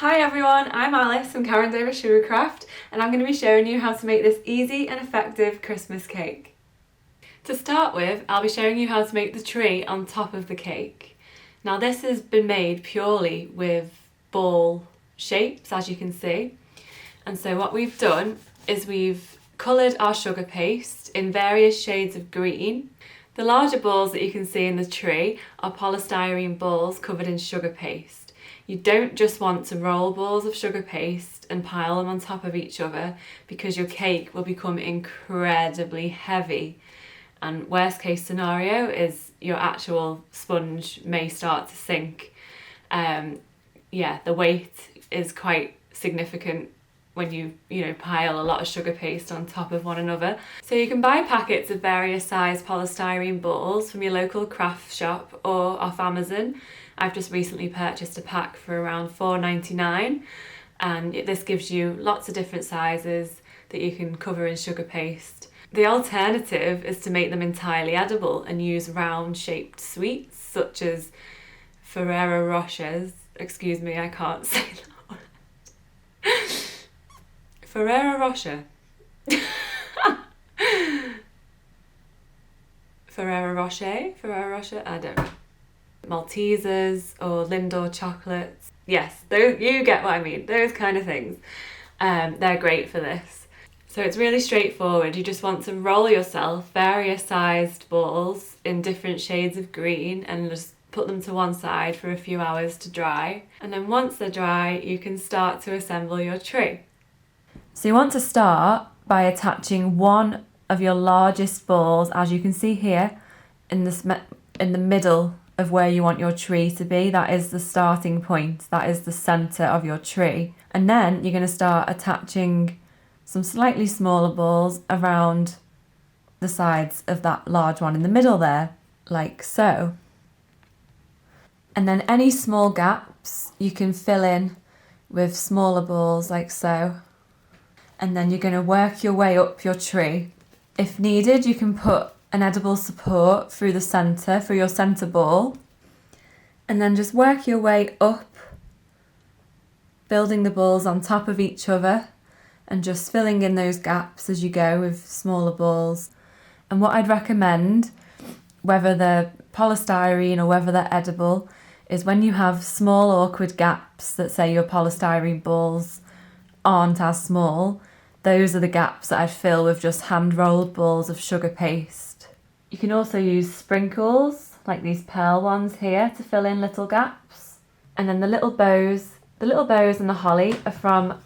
Hi everyone, I'm Alice from Davies Sugarcraft and I'm going to be showing you how to make this easy and effective Christmas cake. To start with, I'll be showing you how to make the tree on top of the cake. Now this has been made purely with ball shapes, as you can see. And so what we've done is we've coloured our sugar paste in various shades of green. The larger balls that you can see in the tree are polystyrene balls covered in sugar paste. You don't just want to roll balls of sugar paste and pile them on top of each other because your cake will become incredibly heavy. And worst case scenario is your actual sponge may start to sink. The weight is quite significant when you pile a lot of sugar paste on top of one another. So you can buy packets of various size polystyrene balls from your local craft shop or off Amazon. I've just recently purchased a pack for around $4.99 and this gives you lots of different sizes that you can cover in sugar paste. The alternative is to make them entirely edible and use round shaped sweets such as Ferrero Rochers. Excuse me, I can't say that one. Ferrero Rocher. Ferrero Rocher, I don't know. Maltesers or Lindor chocolates. Yes, those, you get what I mean, those kind of things. They're great for this. So it's really straightforward. You just want to roll yourself various sized balls in different shades of green and just put them to one side for a few hours to dry. And then once they're dry, you can start to assemble your tree. So you want to start by attaching one of your largest balls, as you can see here, in the middle of where you want your tree to be. That is the starting point, that is the centre of your tree. And then you're going to start attaching some slightly smaller balls around the sides of that large one in the middle there, like so. And then any small gaps you can fill in with smaller balls like so. And then you're going to work your way up your tree. If needed, you can put an edible support through the centre, through your centre ball, and then just work your way up, building the balls on top of each other and just filling in those gaps as you go with smaller balls. And what I'd recommend, whether they're polystyrene or whether they're edible, is when you have small awkward gaps that say your polystyrene balls aren't as small, those are the gaps that I'd fill with just hand-rolled balls of sugar paste. You can also use sprinkles, like these pearl ones here, to fill in little gaps. And then the little bows and the holly are from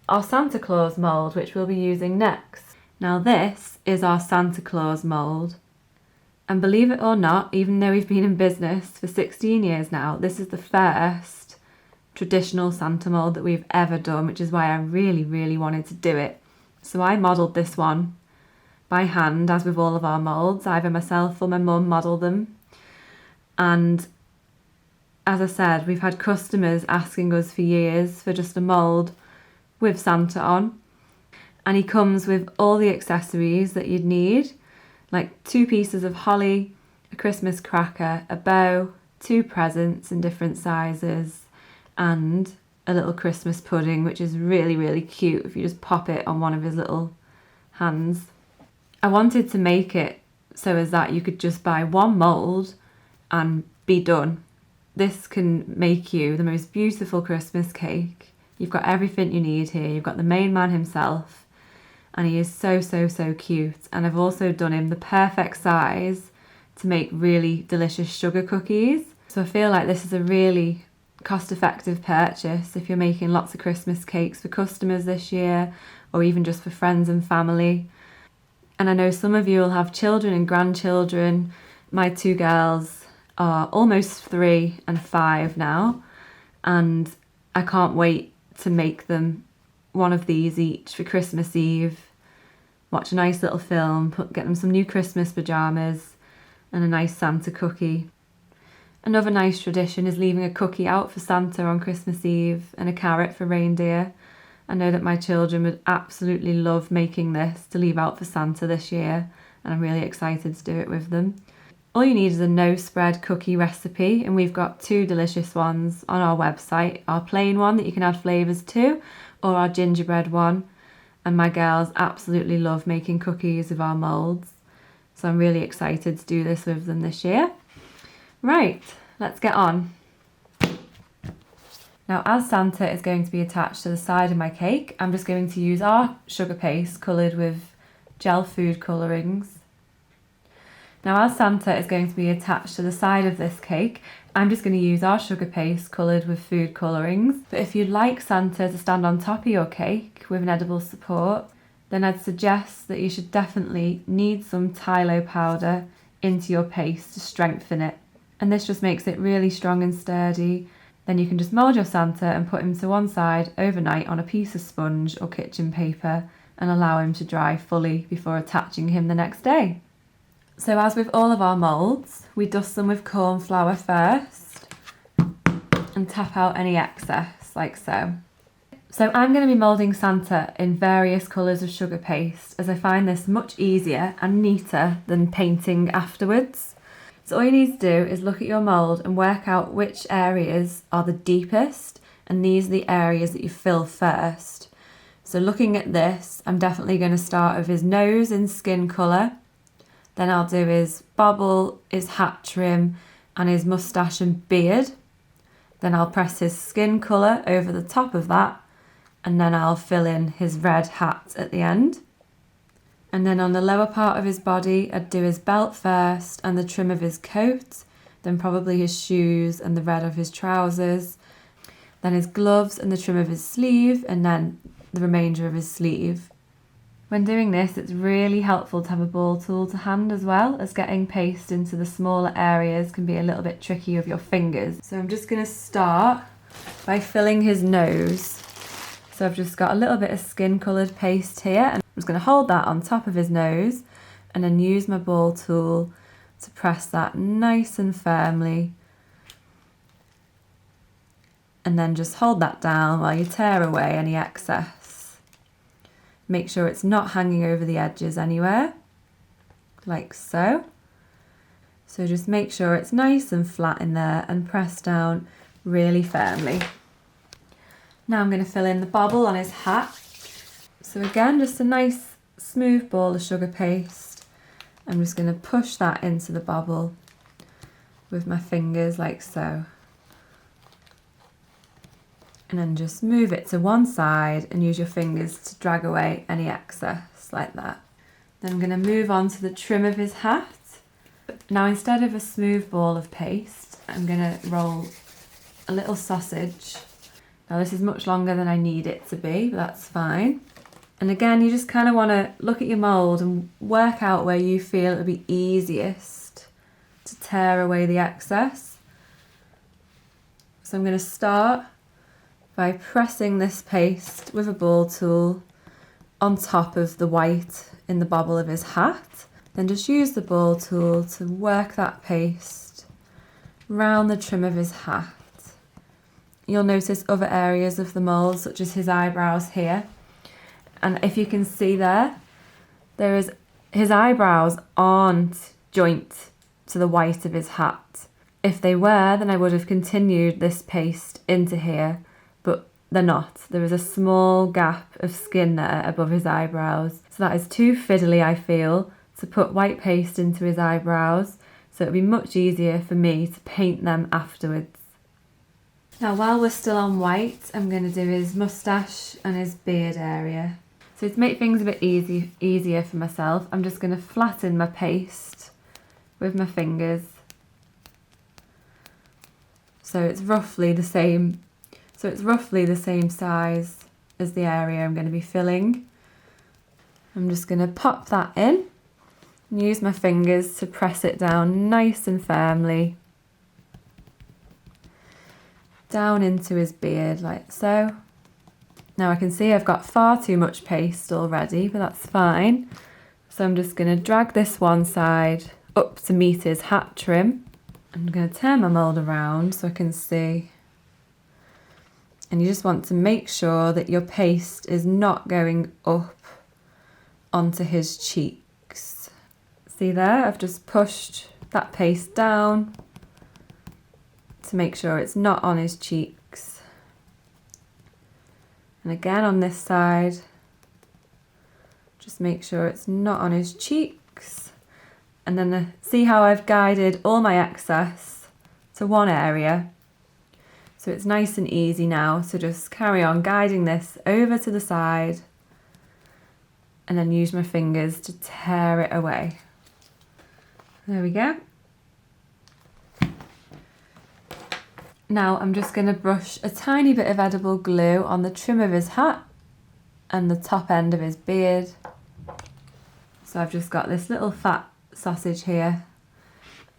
our Santa Claus mould, which we'll be using next. Now this is our Santa Claus mould. And believe it or not, even though we've been in business for 16 years now, this is the first traditional Santa mould that we've ever done, which is why I really, really wanted to do it. So I modelled this one by hand, as with all of our moulds. Either myself or my mum modelled them. And as I said, we've had customers asking us for years for just a mould with Santa on. And he comes with all the accessories that you'd need, like 2 pieces of holly, a Christmas cracker, a bow, 2 presents in different sizes, and a little Christmas pudding, which is really, really cute if you just pop it on one of his little hands. I wanted to make it so as that you could just buy one mould and be done. This can make you the most beautiful Christmas cake. You've got everything you need here. You've got the main man himself, and he is so, so, so cute. And I've also done him the perfect size to make really delicious sugar cookies. So I feel like this is a really cost-effective purchase if you're making lots of Christmas cakes for customers this year, or even just for friends and family. And I know some of you will have children and grandchildren. My 2 girls are almost 3 and 5 now, and I can't wait to make them one of these each for Christmas Eve, watch a nice little film, get them some new Christmas pyjamas and a nice Santa cookie. Another nice tradition is leaving a cookie out for Santa on Christmas Eve and a carrot for reindeer. I know that my children would absolutely love making this to leave out for Santa this year, and I'm really excited to do it with them. All you need is a no spread cookie recipe, and we've got 2 delicious ones on our website. Our plain one that you can add flavours to, or our gingerbread one. And my girls absolutely love making cookies with our moulds. So I'm really excited to do this with them this year. Right, let's get on. Now, as Santa is going to be attached to the side of my cake, I'm just going to use our sugar paste coloured with gel food colourings. Now, as Santa is going to be attached to the side of this cake, I'm just going to use our sugar paste coloured with food colourings. But if you'd like Santa to stand on top of your cake with an edible support, then I'd suggest that you should definitely knead some Tylo powder into your paste to strengthen it. And this just makes it really strong and sturdy. Then you can just mould your Santa and put him to one side overnight on a piece of sponge or kitchen paper and allow him to dry fully before attaching him the next day. So as with all of our moulds, we dust them with corn flour first and tap out any excess, like so. So I'm going to be moulding Santa in various colours of sugar paste, as I find this much easier and neater than painting afterwards. So all you need to do is look at your mould and work out which areas are the deepest, and these are the areas that you fill first. So looking at this, I'm definitely going to start with his nose in skin colour. Then I'll do his bobble, his hat trim and his moustache and beard. Then I'll press his skin colour over the top of that, and then I'll fill in his red hat at the end. And then on the lower part of his body, I'd do his belt first and the trim of his coat, then probably his shoes and the red of his trousers, then his gloves and the trim of his sleeve, and then the remainder of his sleeve. When doing this, it's really helpful to have a ball tool to hand, as well as getting paste into the smaller areas can be a little bit tricky with your fingers. So I'm just going to start by filling his nose. So I've just got a little bit of skin coloured paste here, and I'm just going to hold that on top of his nose and then use my ball tool to press that nice and firmly. And then just hold that down while you tear away any excess. Make sure it's not hanging over the edges anywhere, like so. So just make sure it's nice and flat in there and press down really firmly. Now I'm going to fill in the bobble on his hat. So again, just a nice smooth ball of sugar paste. I'm just going to push that into the bobble with my fingers like so. And then just move it to one side and use your fingers to drag away any excess, like that. Then I'm going to move on to the trim of his hat. Now, instead of a smooth ball of paste, I'm going to roll a little sausage. Now this is much longer than I need it to be, but that's fine. And again, you just kind of want to look at your mould and work out where you feel it would be easiest to tear away the excess. So I'm going to start by pressing this paste with a ball tool on top of the white in the bobble of his hat. Then just use the ball tool to work that paste round the trim of his hat. You'll notice other areas of the mould, such as his eyebrows here. And if you can see there, his eyebrows aren't joint to the white of his hat. If they were, then I would have continued this paste into here. But they're not. There is a small gap of skin there above his eyebrows. So that is too fiddly, I feel, to put white paste into his eyebrows. So it'd be much easier for me to paint them afterwards. Now, while we're still on white, I'm going to do his moustache and his beard area. So to make things a bit easier for myself, I'm just going to flatten my paste with my fingers. So it's roughly the same. So it's roughly the same size as the area I'm going to be filling. I'm just going to pop that in and use my fingers to press it down nice and firmly. Down into his beard like so. Now I can see I've got far too much paste already, but that's fine. So I'm just going to drag this one side up to meet his hat trim. I'm going to turn my mould around so I can see. And you just want to make sure that your paste is not going up onto his cheeks. See there, I've just pushed that paste down to make sure it's not on his cheeks. And again on this side, just make sure it's not on his cheeks. And then see how I've guided all my excess to one area. So it's nice and easy now, so just carry on guiding this over to the side and then use my fingers to tear it away. There we go. Now I'm just going to brush a tiny bit of edible glue on the trim of his hat and the top end of his beard. So I've just got this little fat sausage here.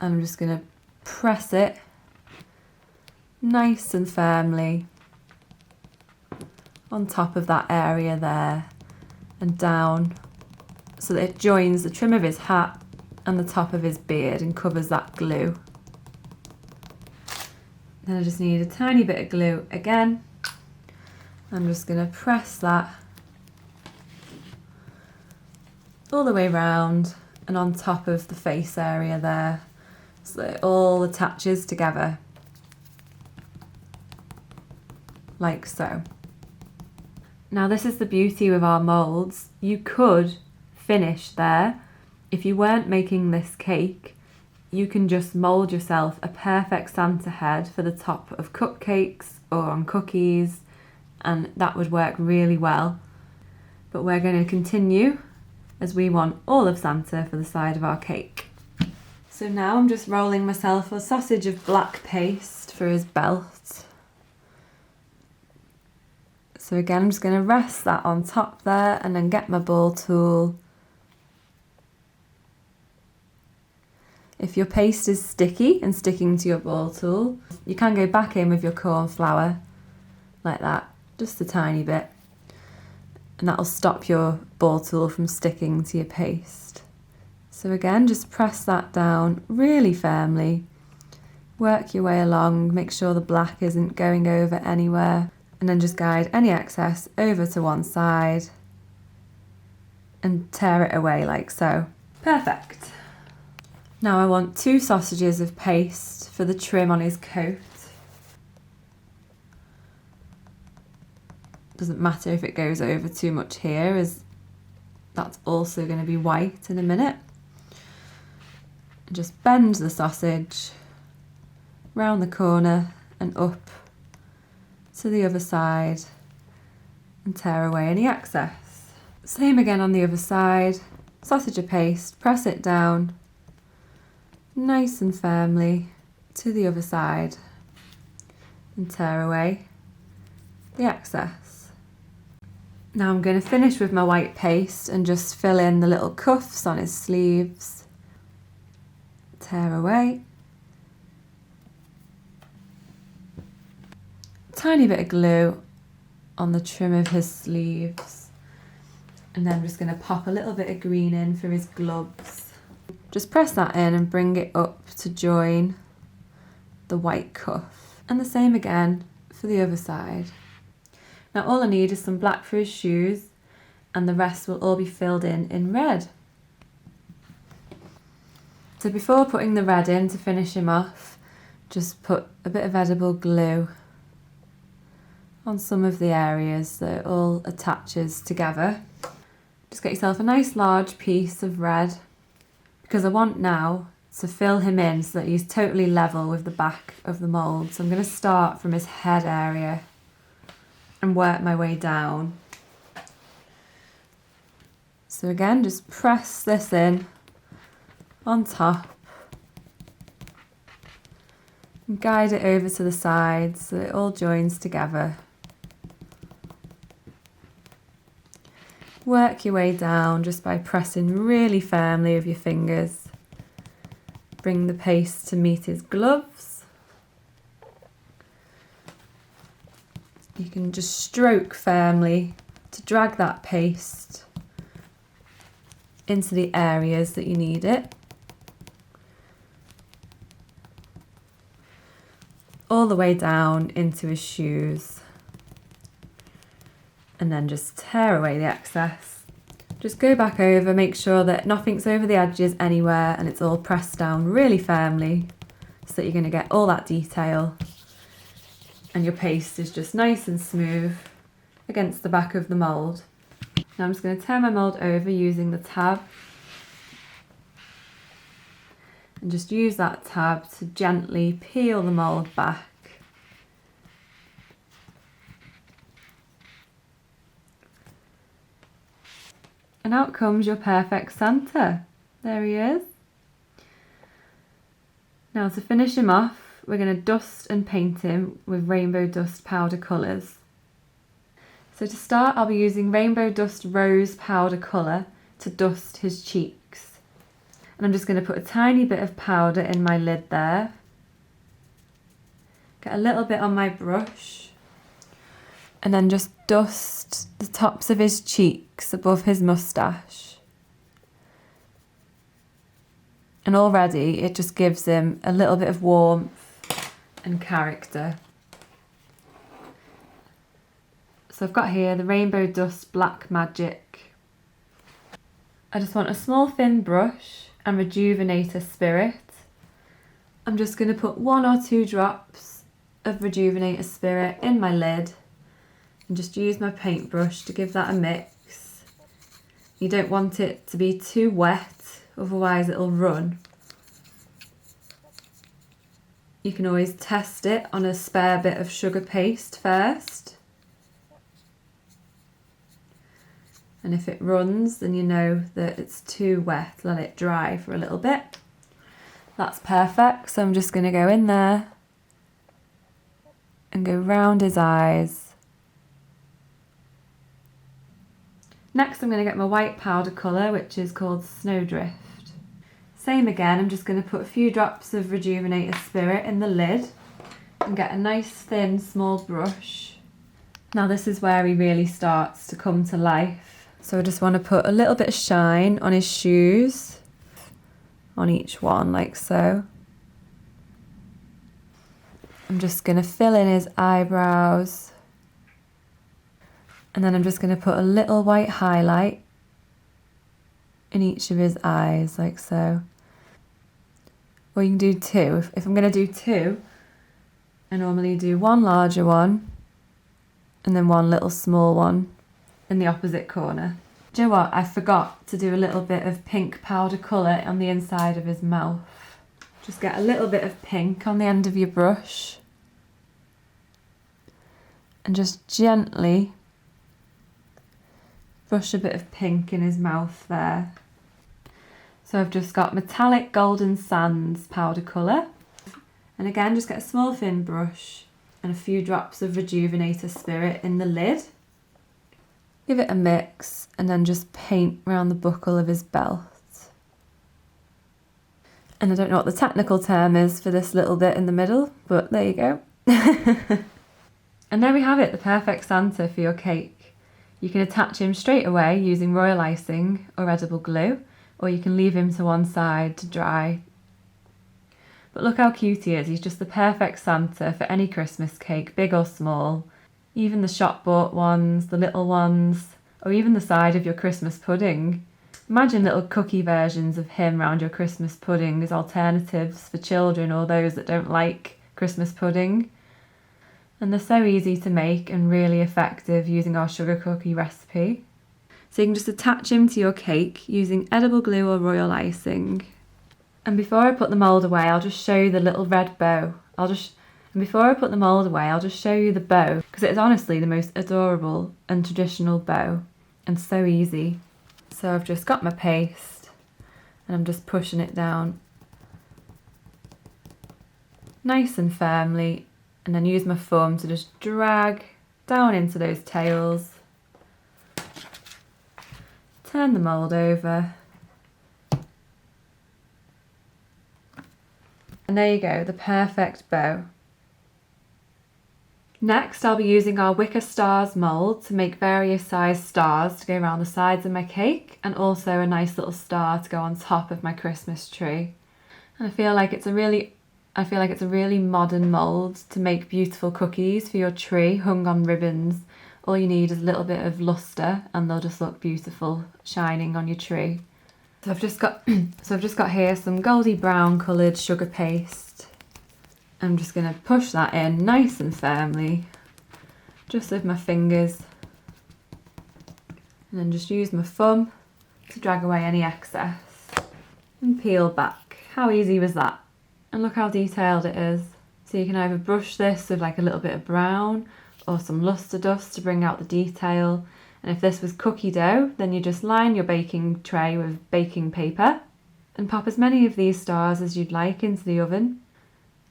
I'm just going to press it nice and firmly on top of that area there and down so that it joins the trim of his hat and the top of his beard and covers that glue. Then I just need a tiny bit of glue again. I'm just going to press that all the way round and on top of the face area there so that it all attaches together. Like so. Now this is the beauty with our moulds. You could finish there. If you weren't making this cake, you can just mould yourself a perfect Santa head for the top of cupcakes or on cookies, and that would work really well. But we're going to continue as we want all of Santa for the side of our cake. So now I'm just rolling myself a sausage of black paste for his belt. So again, I'm just going to rest that on top there and then get my ball tool. If your paste is sticky and sticking to your ball tool, you can go back in with your corn flour like that, just a tiny bit. And that'll stop your ball tool from sticking to your paste. So again, just press that down really firmly. Work your way along, make sure the black isn't going over anywhere. And then just guide any excess over to one side and tear it away like so. Perfect. Now I want 2 sausages of paste for the trim on his coat. Doesn't matter if it goes over too much here, as that's also going to be white in a minute. And just bend the sausage round the corner and up to the other side and tear away any excess. Same again on the other side. Sausage of paste, press it down nice and firmly to the other side and tear away the excess. Now I'm going to finish with my white paste and just fill in the little cuffs on his sleeves. Tear away. Tiny bit of glue on the trim of his sleeves, and then I'm just going to pop a little bit of green in for his gloves. Just press that in and bring it up to join the white cuff, and the same again for the other side. Now all I need is some black for his shoes, and the rest will all be filled in red. So before putting the red in to finish him off, just put a bit of edible glue on some of the areas that it all attaches together. Just get yourself a nice large piece of red, because I want now to fill him in so that he's totally level with the back of the mould. So I'm going to start from his head area and work my way down. So again, just press this in on top and guide it over to the sides so it all joins together. Work your way down just by pressing really firmly with your fingers. Bring the paste to meet his gloves. You can just stroke firmly to drag that paste into the areas that you need it. All the way down into his shoes. And then just tear away the excess. Just go back over, make sure that nothing's over the edges anywhere and it's all pressed down really firmly so that you're going to get all that detail and your paste is just nice and smooth against the back of the mould. Now I'm just going to turn my mould over using the tab and just use that tab to gently peel the mould back. And out comes your perfect Santa. There he is. Now to finish him off, we're going to dust and paint him with rainbow dust powder colours. So to start, I'll be using rainbow dust rose powder colour to dust his cheeks. And I'm just going to put a tiny bit of powder in my lid there. Get a little bit on my brush. And then just dust the tops of his cheeks above his moustache. And already it just gives him a little bit of warmth and character. So I've got here the Rainbow Dust Black Magic. I just want a small thin brush and Rejuvenator Spirit. I'm just going to put 1 or 2 drops of Rejuvenator Spirit in my lid. And just use my paintbrush to give that a mix. You don't want it to be too wet, otherwise it'll run. You can always test it on a spare bit of sugar paste first. And if it runs, then you know that it's too wet. Let it dry for a little bit. That's perfect. So I'm just going to go in there and go round his eyes. Next I'm going to get my white powder colour, which is called Snowdrift. Same again, I'm just going to put a few drops of Rejuvenator Spirit in the lid and get a nice thin small brush. Now this is where he really starts to come to life. So I just want to put a little bit of shine on his shoes, on each one like so. I'm just going to fill in his eyebrows. And then I'm just going to put a little white highlight in each of his eyes, like so. Or you can do 2. If I'm going to do 2, I normally do 1 larger one and then 1 little small one in the opposite corner. Do you know what? I forgot to do a little bit of pink powder colour on the inside of his mouth. Just get a little bit of pink on the end of your brush and just gently brush a bit of pink in his mouth there. So I've just got metallic golden sands powder colour, and again just get a small thin brush and a few drops of Rejuvenator Spirit in the lid. Give it a mix and then just paint around the buckle of his belt. And I don't know what the technical term is for this little bit in the middle, but there you go. And there we have it, the perfect Santa for your cake. You can attach him straight away using royal icing or edible glue, or you can leave him to one side to dry. But look how cute he is. He's just the perfect Santa for any Christmas cake, big or small. Even the shop bought ones, the little ones, or even the side of your Christmas pudding. Imagine little cookie versions of him around your Christmas pudding as alternatives for children or those that don't like Christmas pudding. And they're so easy to make and really effective using our sugar cookie recipe. So you can just attach him to your cake using edible glue or royal icing. And before I put the mould away, I'll just show you the little red bow. Before I put the mould away, I'll just show you the bow, because it is honestly the most adorable and traditional bow and so easy. So I've just got my paste and I'm just pushing it down nice and firmly, and then use my thumb to just drag down into those tails. Turn the mould over. And there you go, the perfect bow. Next, I'll be using our Wicker Stars mould to make various sized stars to go around the sides of my cake, and also a nice little star to go on top of my Christmas tree. And I feel like it's a really modern mould to make beautiful cookies for your tree hung on ribbons All you need is a little bit of lustre and they'll just look beautiful shining on your tree. So I've just got here some goldy brown coloured sugar paste. I'm just going to push that in nice and firmly, just with my fingers, and then just use my thumb to drag away any excess and peel back. How easy was that? And look how detailed it is. So you can either brush this with like a little bit of brown or some lustre dust to bring out the detail. And if this was cookie dough, then you just line your baking tray with baking paper and pop as many of these stars as you'd like into the oven.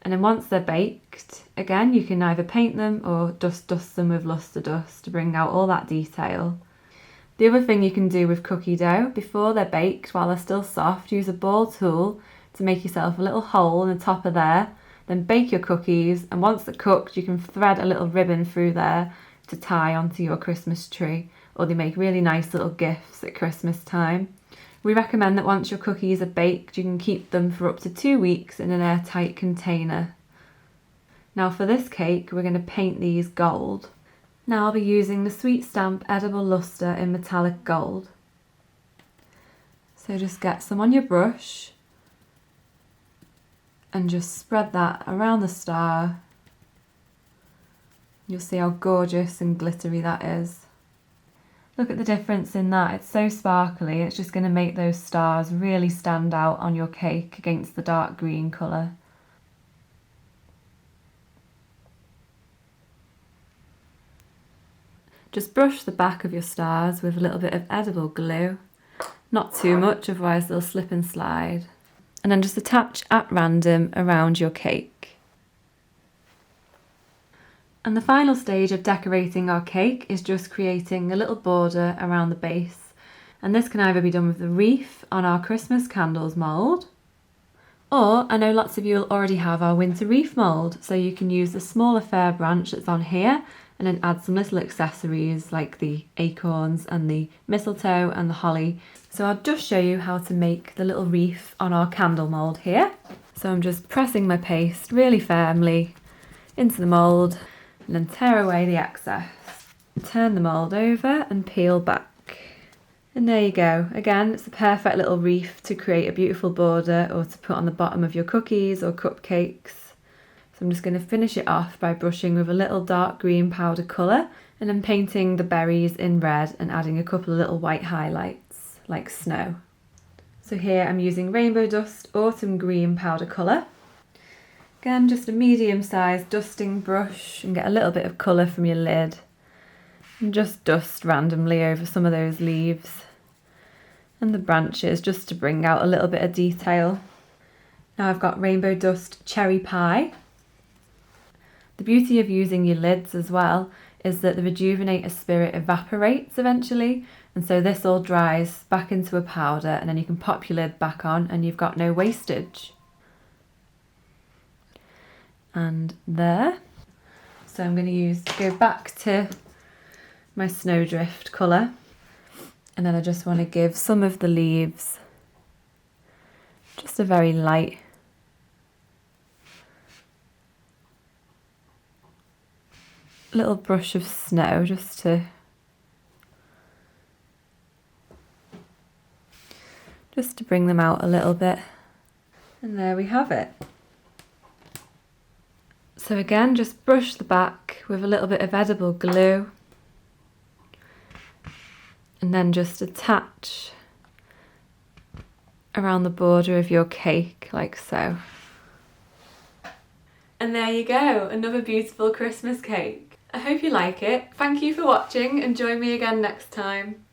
And then once they're baked, again, you can either paint them or dust them with lustre dust to bring out all that detail. The other thing you can do with cookie dough, before they're baked, while they're still soft, use a ball tool to make yourself a little hole in the top of there. Then bake your cookies, and once they're cooked, you can thread a little ribbon through there to tie onto your Christmas tree, or they make really nice little gifts at Christmas time. We recommend that once your cookies are baked, you can keep them for up to 2 weeks in an airtight container. Now for this cake, we're going to paint these gold. Now I'll be using the Sweet Stamp Edible Lustre in metallic gold. So just get some on your brush and just spread that around the star. You'll see how gorgeous and glittery that is. Look at the difference in that. It's so sparkly. It's just going to make those stars really stand out on your cake against the dark green colour. Just brush the back of your stars with a little bit of edible glue. Not too much, otherwise they'll slip and slide. And then just attach at random around your cake. And the final stage of decorating our cake is just creating a little border around the base. And this can either be done with the wreath on our Christmas candles mould, or I know lots of you will already have our winter wreath mould, so you can use the smaller fir branch that's on here and then add some little accessories like the acorns and the mistletoe and the holly. So I'll just show you how to make the little wreath on our candle mould here. So I'm just pressing my paste really firmly into the mould and then tear away the excess. Turn the mould over and peel back. And there you go. Again, it's a perfect little wreath to create a beautiful border or to put on the bottom of your cookies or cupcakes. So I'm just going to finish it off by brushing with a little dark green powder colour and then painting the berries in red and adding a couple of little white highlights like snow. So here I'm using Rainbow Dust Autumn Green powder colour. Again, just a medium-sized dusting brush and get a little bit of colour from your lid. And just dust randomly over some of those leaves and the branches just to bring out a little bit of detail. Now I've got Rainbow Dust Cherry Pie. The beauty of using your lids as well is that the Rejuvenator Spirit evaporates eventually, and so this all dries back into a powder and then you can pop your lid back on and you've got no wastage. And there. So I'm going to go back to my Snowdrift colour, and then I just want to give some of the leaves just a very light little brush of snow just to bring them out a little bit. And there we have it. So again, just brush the back with a little bit of edible glue and then just attach around the border of your cake like so. And there you go, another beautiful Christmas cake. I hope you like it. Thank you for watching and join me again next time.